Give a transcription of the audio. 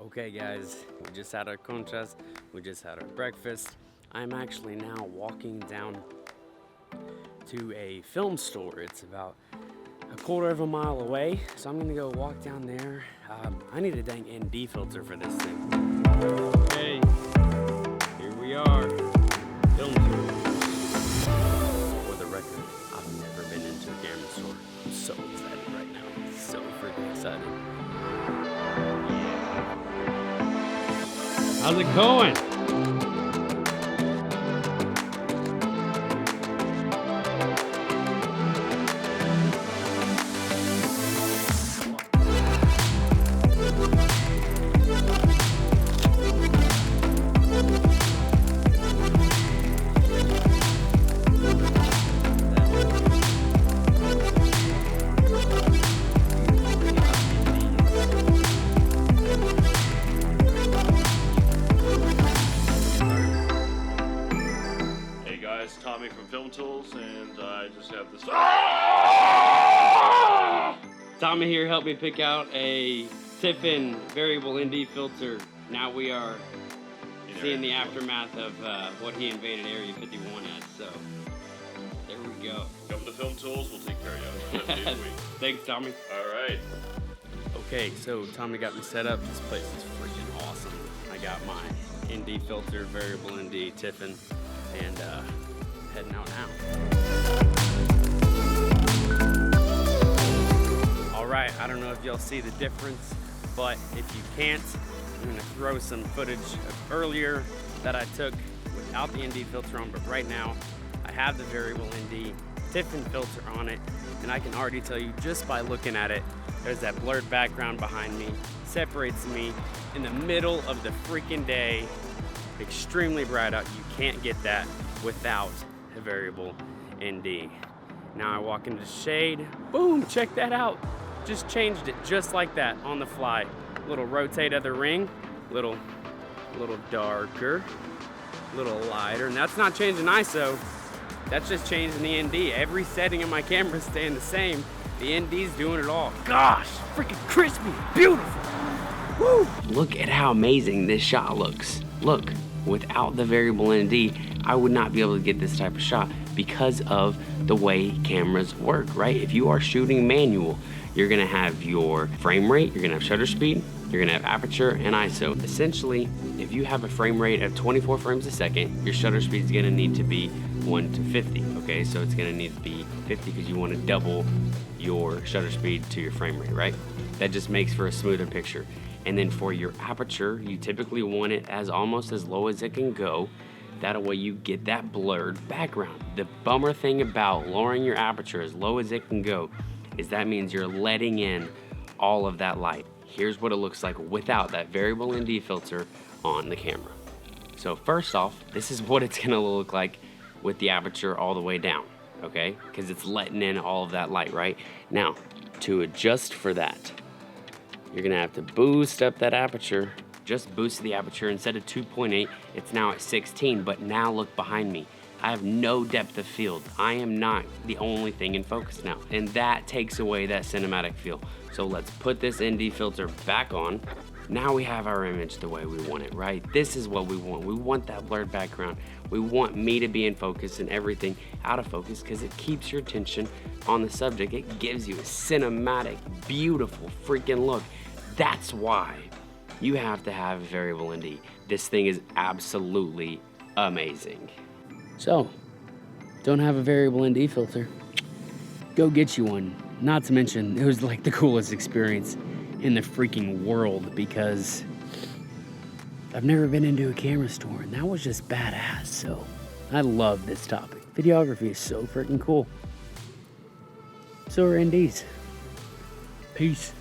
Okay guys, we just had our conchas, we just had our breakfast. I'm actually now walking down to a film store. It's about a quarter of a mile away, so I'm gonna go walk down there. I need a dang ND filter for this thing. Okay, here we are, film tour. For the record, I've never been into a camera store. I'm so excited right now, so freaking excited. How's it going? Tommy from Film Tools, and I just have this. Tommy here helped me pick out a Tiffen Variable ND filter. Now we are seeing the aftermath of what he invaded Area 51 at, so there we go. Come to Film Tools, we'll take care of you. Thanks, Tommy. All right. Okay, so Tommy got me set up. This place is freaking awesome. I got my ND filter, Variable ND Tiffen, and heading out now. All right, I don't know if y'all see the difference, but if you can't, I'm gonna throw some footage of earlier that I took without the ND filter on, but right now I have the Variable ND Tiffen filter on it, and I can already tell you just by looking at it, there's that blurred background behind me, separates me in the middle of the freaking day, extremely bright out. You can't get that without a Variable ND. Now I walk into the shade, boom, check that out. Just changed it just like that on the fly. Little rotate of the ring, little darker, little lighter, and that's not changing ISO, that's just changing the ND. Every setting of my camera is staying the same. The ND's doing it all. Gosh, freaking crispy, beautiful. Woo! Look at how amazing this shot looks. Look, without the Variable ND, I would not be able to get this type of shot because of the way cameras work, right? If you are shooting manual, you're gonna have your frame rate, you're gonna have shutter speed, you're gonna have aperture and ISO. Essentially, if you have a frame rate of 24 frames a second, your shutter speed is gonna need to be 1 to 50, okay? So it's gonna need to be 50 because you wanna double your shutter speed to your frame rate, right? That just makes for a smoother picture. And then for your aperture, you typically want it as almost as low as it can go. That way you get that blurred background. The bummer thing about lowering your aperture as low as it can go is that means you're letting in all of that light. Here's what it looks like without that Variable ND filter on the camera. So first off, this is what it's gonna look like with the aperture all the way down, okay? Because it's letting in all of that light, right? Now, to adjust for that, you're gonna have to boost up that aperture. Just boost the aperture. Instead of 2.8, it's now at 16, but now look behind me. I have no depth of field. I am not the only thing in focus now, and that takes away that cinematic feel. So let's put this ND filter back on. Now we have our image the way we want it, right? This is what we want. We want that blurred background. We want me to be in focus and everything out of focus because it keeps your attention on the subject. It gives you a cinematic, beautiful freaking look. That's why you have to have a Variable ND. This thing is absolutely amazing. So, don't have a Variable ND filter? Go get you one. Not to mention, it was like the coolest experience in the freaking world because I've never been into a camera store and that was just badass. So, I love this topic. Videography is so freaking cool. So are NDs. Peace.